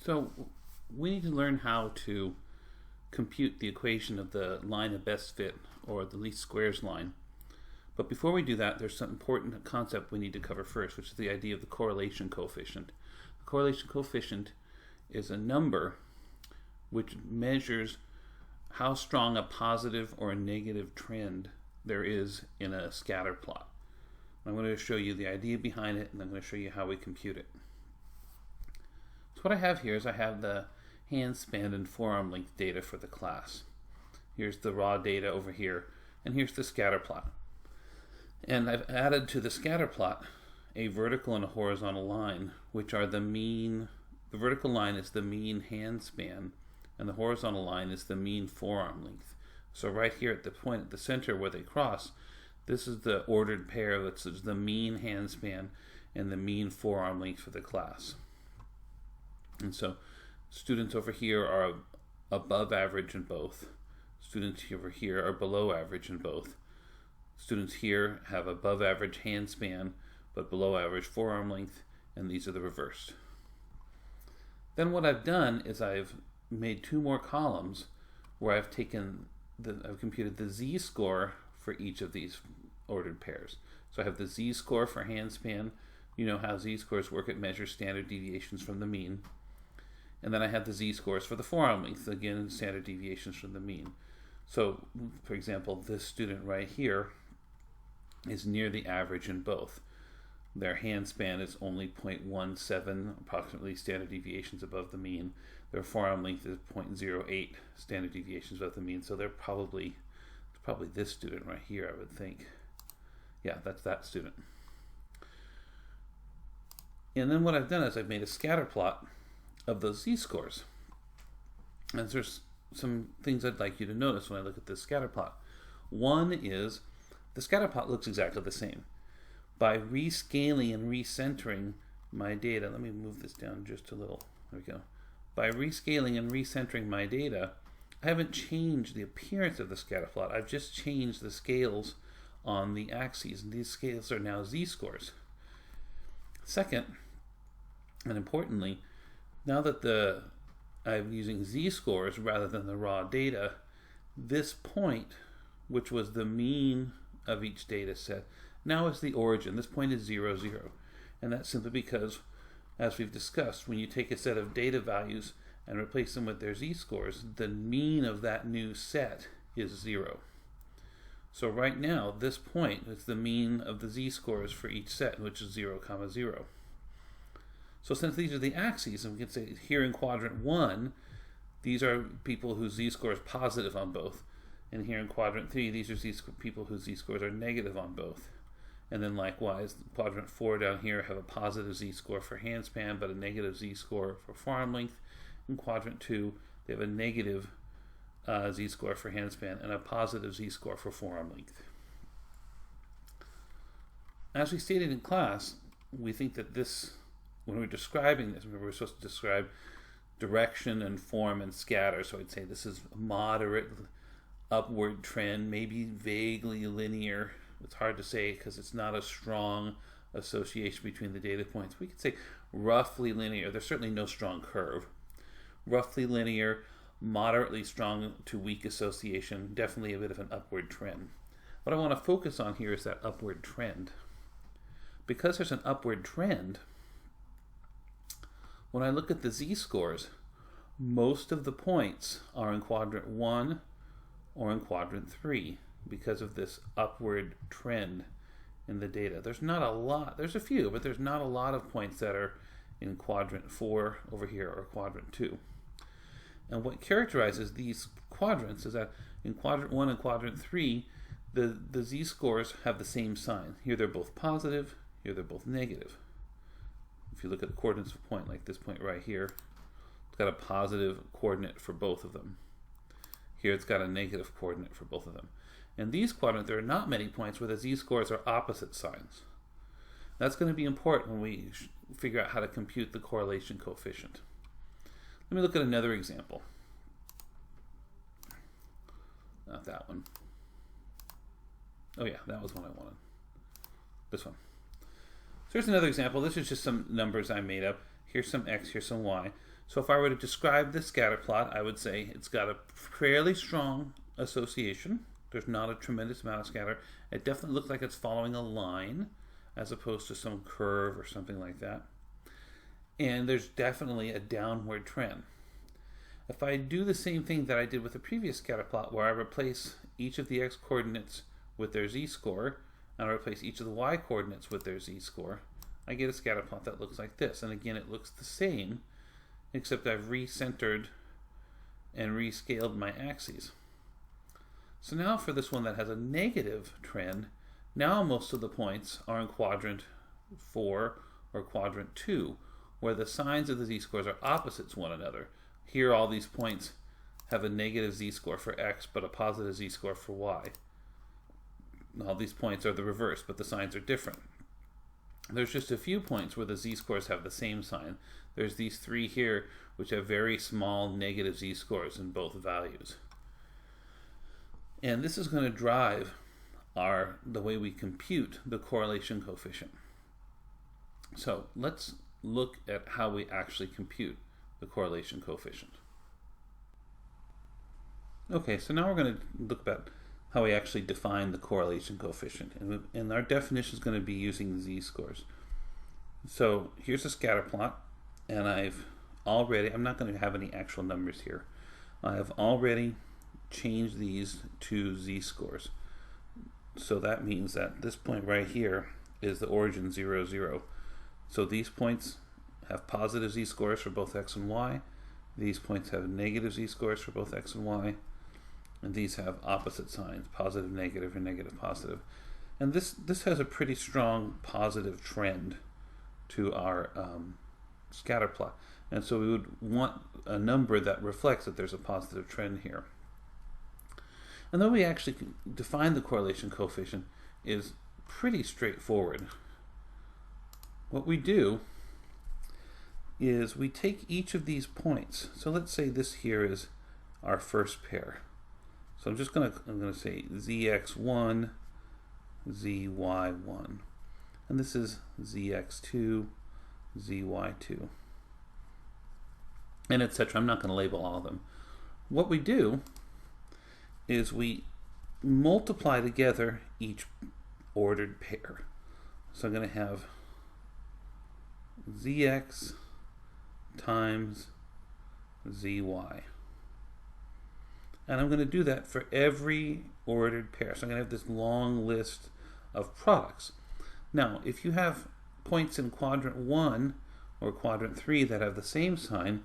So we need to learn how to compute the equation of the line of best fit, or the least squares line. But before we do that, there's some important concept we need to cover first, which is the idea of the correlation coefficient. The correlation coefficient is a number which measures how strong a positive or a negative trend there is in a scatter plot. I'm going to show you the idea behind it, and I'm going to show you how we compute it. So what I have here is I have the hand span and forearm length data for the class. Here's the raw data over here, and here's the scatter plot. And I've added to the scatter plot a vertical and a horizontal line, which are the mean. The vertical line is the mean hand span, and the horizontal line is the mean forearm length. So right here at the point at the center where they cross, this is the ordered pair that's the mean hand span and the mean forearm length for the class. And so students over here are above average in both. Students over here are below average in both. Students here have above average hand span but below average forearm length, and these are the reversed. Then what I've done is I've made two more columns where I've computed the z-score for each of these ordered pairs. So I have the z-score for hand span. You know how z-scores work. It measures standard deviations from the mean. And then I have the z-scores for the forearm length, again, standard deviations from the mean. So, for example, this student right here is near the average in both. Their hand span is only 0.17, approximately standard deviations above the mean. Their forearm length is 0.08 standard deviations above the mean. So it's probably this student right here, I would think. Yeah, that's that student. And then what I've done is I've made a scatter plot of those z-scores. And there's some things I'd like you to notice when I look at this scatter plot. One is the scatter plot looks exactly the same. By rescaling and recentering my data, let me move this down just a little. There we go. By rescaling and recentering my data, I haven't changed the appearance of the scatter plot. I've just changed the scales on the axes, and these scales are now z-scores. Second, and importantly, now that I'm using z-scores rather than the raw data, this point, which was the mean of each data set, now is the origin. This point is 0, 0. And that's simply because, as we've discussed, when you take a set of data values and replace them with their z-scores, the mean of that new set is 0. So right now, this point is the mean of the z-scores for each set, which is 0, 0. So since these are the axes, and we can say here in quadrant 1, these are people whose z-score is positive on both. And here in quadrant 3, these are people whose z-scores are negative on both. And then likewise, quadrant 4 down here have a positive z-score for hand span, but a negative z-score for forearm length. In quadrant 2, they have a negative z-score for hand span and a positive z-score for forearm length. As we stated in class, we think that this, when we're describing this, remember we're supposed to describe direction and form and scatter. So I'd say this is a moderate upward trend, maybe vaguely linear. It's hard to say because it's not a strong association between the data points. We could say roughly linear. There's certainly no strong curve. Roughly linear, moderately strong to weak association, definitely a bit of an upward trend. What I want to focus on here is that upward trend. Because there's an upward trend, when I look at the z-scores, most of the points are in quadrant 1 or in quadrant 3 because of this upward trend in the data. There's not a lot, there's a few, but there's not a lot of points that are in quadrant 4 over here or quadrant 2. And what characterizes these quadrants is that in quadrant 1 and quadrant 3, the z-scores have the same sign. Here they're both positive, here they're both negative. If you look at the coordinates of a point, like this point right here, it's got a positive coordinate for both of them. Here it's got a negative coordinate for both of them. In these quadrants, there are not many points where the z-scores are opposite signs. That's going to be important when we figure out how to compute the correlation coefficient. Let me look at another example. Not that one. Oh yeah, that was one I wanted. This one. So here's another example. This is just some numbers I made up. Here's some x, here's some y. So if I were to describe this scatter plot, I would say it's got a fairly strong association. There's not a tremendous amount of scatter. It definitely looks like it's following a line as opposed to some curve or something like that. And there's definitely a downward trend. If I do the same thing that I did with the previous scatter plot, where I replace each of the x-coordinates with their z-score, and I replace each of the y-coordinates with their z-score, I get a scatter plot that looks like this. And again, it looks the same, except I've recentered and rescaled my axes. So now for this one that has a negative trend, now most of the points are in quadrant 4 or quadrant 2, where the signs of the z-scores are opposites one another. Here all these points have a negative z-score for x, but a positive z-score for y. All these points are the reverse, but the signs are different. There's just a few points where the z-scores have the same sign. There's these 3 here, which have very small negative z-scores in both values. And this is going to drive the way we compute the correlation coefficient. So let's look at how we actually compute the correlation coefficient. Okay, so now we're going to look at how we actually define the correlation coefficient. And our definition is going to be using z-scores. So here's a scatter plot, and I'm not going to have any actual numbers here. I have already changed these to z-scores. So that means that this point right here is the origin 0, 0. So these points have positive z-scores for both x and y. These points have negative z-scores for both x and y. And these have opposite signs, positive, negative, or negative, positive. And this has a pretty strong positive trend to our scatter plot. And so we would want a number that reflects that there's a positive trend here. And the way we actually define the correlation coefficient is pretty straightforward. What we do is we take each of these points. So let's say this here is our first pair. So I'm going to say zx1, zy1, and this is zx2, zy2, and etc. I'm not going to label all of them. What we do is we multiply together each ordered pair. So I'm going to have zx times zy. And I'm going to do that for every ordered pair. So I'm going to have this long list of products. Now, if you have points in quadrant 1 or quadrant 3 that have the same sign,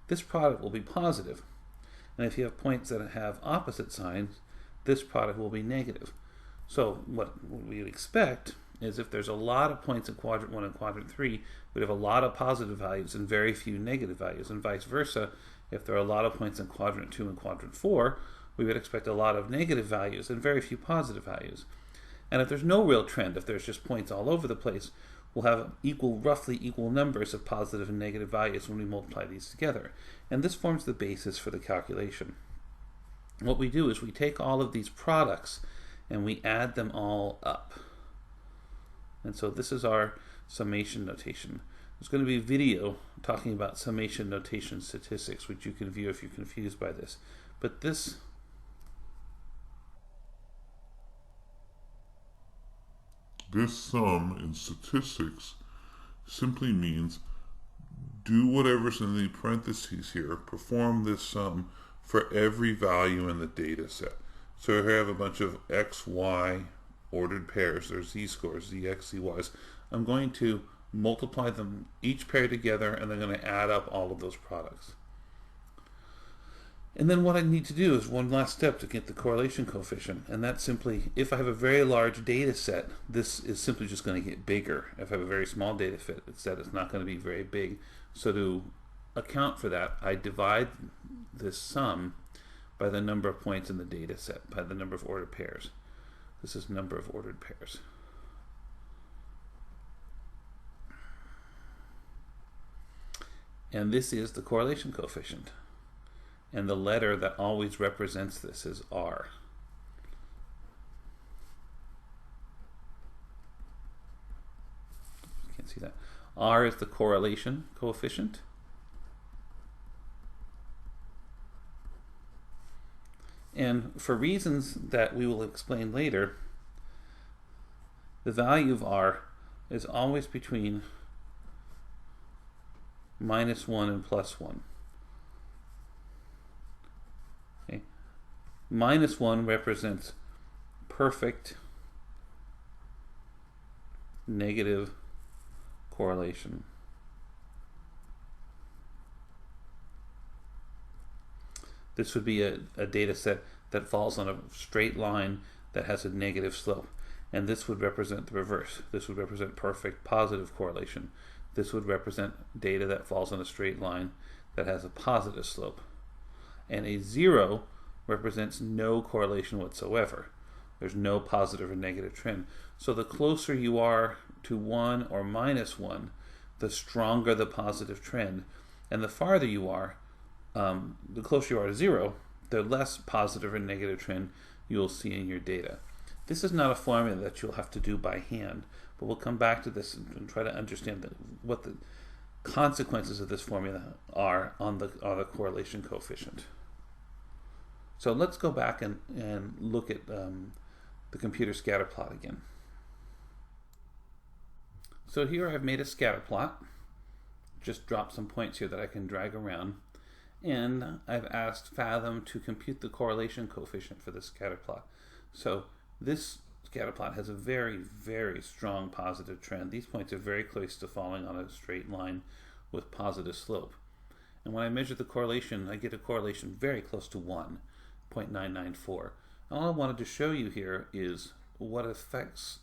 this product will be positive. And if you have points that have opposite signs, this product will be negative. So what we would expect is if there's a lot of points in quadrant 1 and quadrant 3, we'd have a lot of positive values and very few negative values, and vice versa. If there are a lot of points in quadrant 2 and quadrant 4, we would expect a lot of negative values and very few positive values. And if there's no real trend, if there's just points all over the place, we'll have roughly equal numbers of positive and negative values when we multiply these together. And this forms the basis for the calculation. What we do is we take all of these products and we add them all up. And so this is our summation notation. There's going to be a video talking about summation notation statistics, which you can view if you're confused by this. But this sum in statistics simply means do whatever's in the parentheses here, perform this sum for every value in the data set. So here I have a bunch of x, y ordered pairs. There's z-scores, zx, zy's. I'm going to multiply them each pair together, and then I'm going to add up all of those products. And then what I need to do is one last step to get the correlation coefficient, and that's simply, if I have a very large data set, this is simply just going to get bigger. If I have a very small data set, it's not going to be very big. So to account for that, I divide this sum by the number of points in the data set, by the number of ordered pairs. This is number of ordered pairs. And this is the correlation coefficient. And the letter that always represents this is R. You can't see that. R is the correlation coefficient. And for reasons that we will explain later, the value of r is always between -1 and +1. Okay. -1 represents perfect negative correlation. This would be a data set that falls on a straight line that has a negative slope. And this would represent the reverse. This would represent perfect positive correlation. This would represent data that falls on a straight line that has a positive slope. And a 0 represents no correlation whatsoever. There's no positive or negative trend. So the closer you are to 1 or -1, the stronger the positive trend. And the farther you are, the closer you are to 0, the less positive or negative trend you'll see in your data. This is not a formula that you'll have to do by hand, but we'll come back to this and try to understand what the consequences of this formula are on the correlation coefficient. So let's go back and look at the computer scatter plot again. So here I've made a scatter plot, just dropped some points here that I can drag around, and I've asked Fathom to compute the correlation coefficient for this scatter plot. So this scatter plot has a very, very strong positive trend. These points are very close to falling on a straight line with positive slope. And when I measure the correlation, I get a correlation very close to 1, 0.994. And all I wanted to show you here is what effects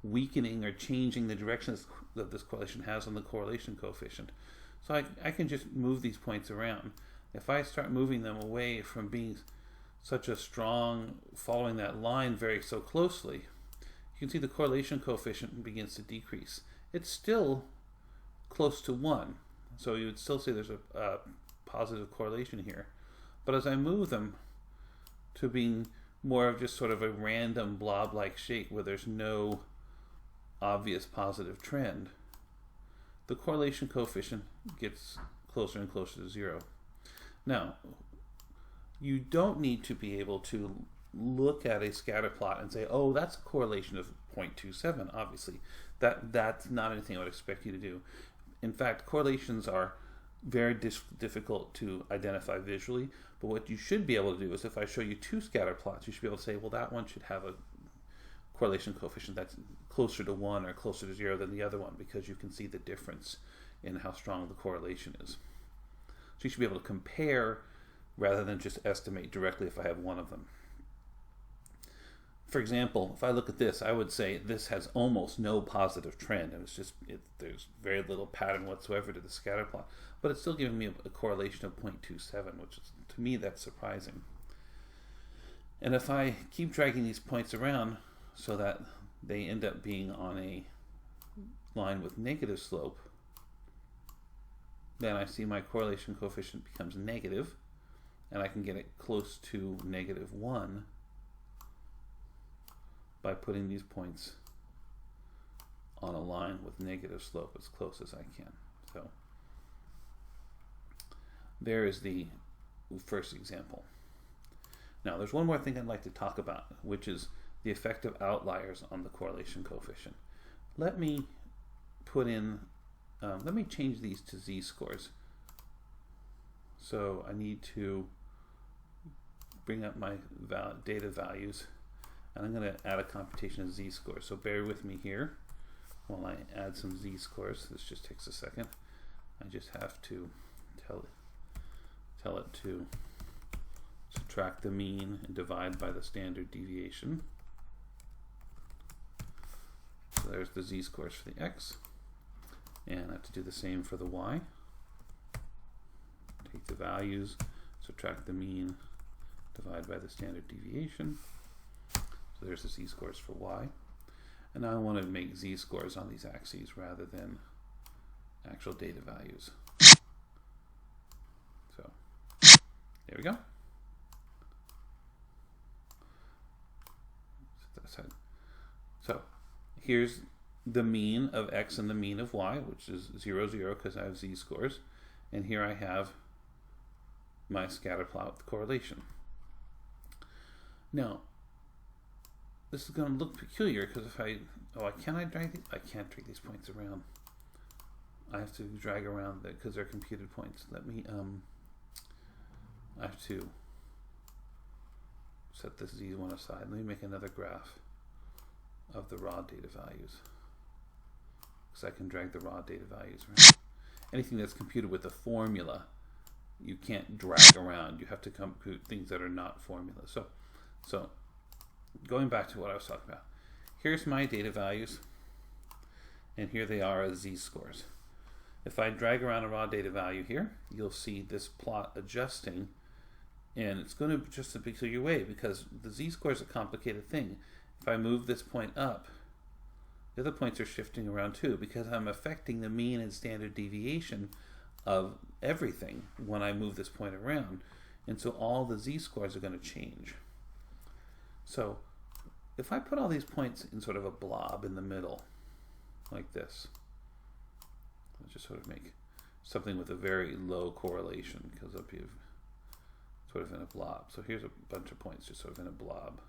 weakening or changing the direction that this correlation has on the correlation coefficient. So I can just move these points around. If I start moving them away from being such a strong, following that line so closely, you can see the correlation coefficient begins to decrease. It's still close to 1, so you would still say there's a positive correlation here. But as I move them to being more of just sort of a random blob-like shape where there's no obvious positive trend, the correlation coefficient gets closer and closer to 0. Now, you don't need to be able to look at a scatter plot and say, oh, that's a correlation of 0.27, obviously. That's not anything I would expect you to do. In fact, correlations are very difficult to identify visually, but what you should be able to do is if I show you two scatter plots, you should be able to say, well, that one should have a correlation coefficient that's closer to 1 or closer to 0 than the other one, because you can see the difference in how strong the correlation is. So you should be able to compare rather than just estimate directly if I have one of them. For example, if I look at this, I would say this has almost no positive trend, and there's very little pattern whatsoever to the scatter plot, but it's still giving me a correlation of 0.27, which is, to me, that's surprising. And if I keep dragging these points around so that they end up being on a line with negative slope, then I see my correlation coefficient becomes negative, and I can get it close to -1 by putting these points on a line with negative slope as close as I can. So there is the first example. Now there's one more thing I'd like to talk about, which is the effect of outliers on the correlation coefficient. Let me change these to z-scores. So I need to bring up my data values, and I'm going to add a computation of z-scores. So bear with me here while I add some z-scores. This just takes a second. I just have to tell it to subtract the mean and divide by the standard deviation. So there's the z-scores for the x, and I have to do the same for the y. Take the values, subtract the mean, divide by the standard deviation. So there's the z-scores for y. And now I want to make z-scores on these axes rather than actual data values. So there we go. So here's the mean of x and the mean of y, which is 0, 0, because I have z-scores. And here I have my scatter plot with correlation. Now, this is going to look peculiar because if can I drag these? I can't drag these points around. I have to drag around because they're computed points. Let me, I have to set this Z1 aside. Let me make another graph of the raw data values. Because I can drag the raw data values around. Anything that's computed with a formula, you can't drag around. You have to compute things that are not formulas. So going back to what I was talking about, here's my data values, and here they are as z-scores. If I drag around a raw data value here, you'll see this plot adjusting, and it's going to adjust in a peculiar way because the z-score is a complicated thing. If I move this point up, the other points are shifting around too because I'm affecting the mean and standard deviation of everything when I move this point around, and so all the z-scores are going to change. So if I put all these points in sort of a blob in the middle, like this, let's just sort of make something with a very low correlation because it'll be sort of in a blob. So here's a bunch of points just sort of in a blob.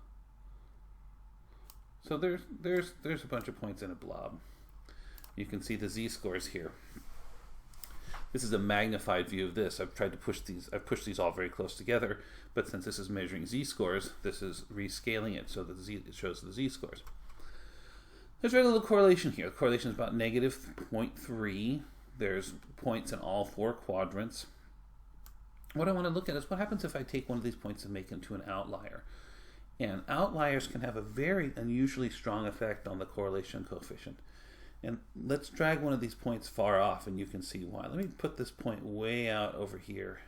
So there's a bunch of points in a blob. You can see the z-scores here. This is a magnified view of this. I've pushed these all very close together, but since this is measuring z-scores, this is rescaling it so that it shows the z-scores. There's a very little correlation here. The correlation is about -0.3. There's points in all 4 quadrants. What I want to look at is what happens if I take one of these points and make it into an outlier. And outliers can have a very unusually strong effect on the correlation coefficient. And let's drag one of these points far off and you can see why. Let me put this point way out over here.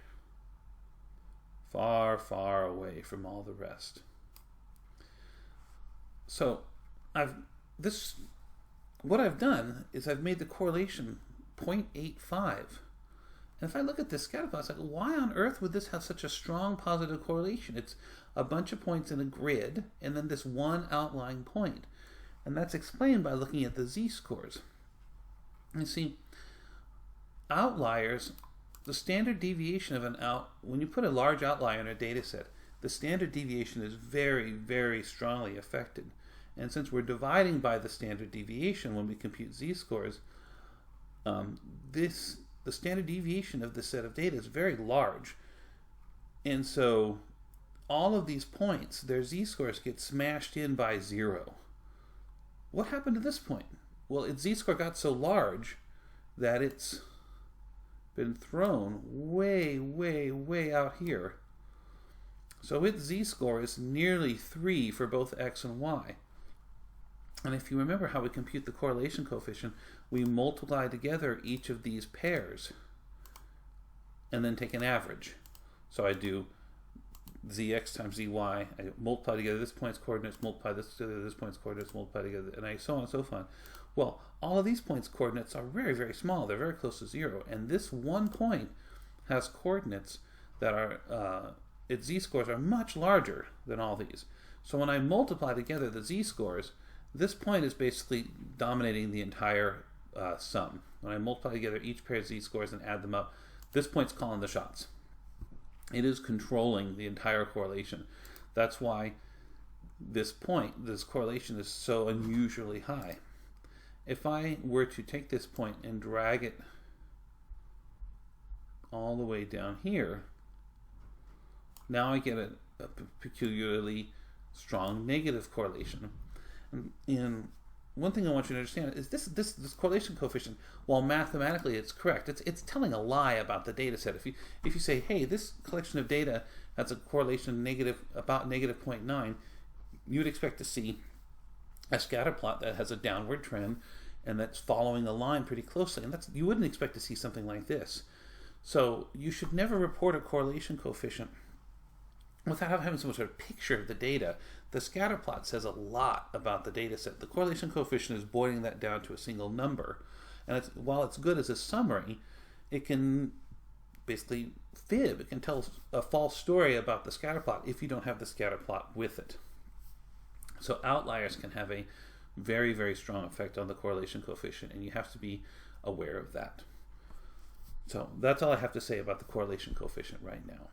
Far, far away from all the rest. So what I've done is I've made the correlation 0.85. And if I look at this scatter plot, it's like, why on earth would this have such a strong positive correlation? It's a bunch of points in a grid and then this one outlying point. And that's explained by looking at the z-scores. You see, outliers, the standard deviation of when you put a large outlier in a data set, the standard deviation is very, very strongly affected. And since we're dividing by the standard deviation when we compute z-scores, the standard deviation of this set of data is very large. And so all of these points, their z-scores get smashed in by 0. What happened to this point? Well, its z-score got so large that it's been thrown way, way, way out here. So its z-score is nearly 3 for both x and y. And if you remember how we compute the correlation coefficient, we multiply together each of these pairs and then take an average. So I do zx times zy, I multiply together this point's coordinates, multiply this together, this point's coordinates, multiply together, and so on and so forth. Well, all of these points' coordinates are very, very small. They're very close to 0. And this one point has coordinates that are, its z-scores are much larger than all these. So when I multiply together the z-scores, this point is basically dominating the entire sum. When I multiply together each pair of z-scores and add them up, this point's calling the shots. It is controlling the entire correlation. That's why this correlation is so unusually high. If I were to take this point and drag it all the way down here, now I get a peculiarly strong negative correlation. And one thing I want you to understand is this correlation coefficient, while mathematically it's correct, it's telling a lie about the data set. If you say, hey, this collection of data has a correlation about -0.9, you would expect to see a scatter plot that has a downward trend and that's following a line pretty closely. And you wouldn't expect to see something like this. So you should never report a correlation coefficient without having some sort of picture of the data. The scatter plot says a lot about the data set. The correlation coefficient is boiling that down to a single number. And while it's good as a summary, it can basically fib. It can tell a false story about the scatter plot if you don't have the scatter plot with it. So outliers can have a very, very strong effect on the correlation coefficient, and you have to be aware of that. So that's all I have to say about the correlation coefficient right now.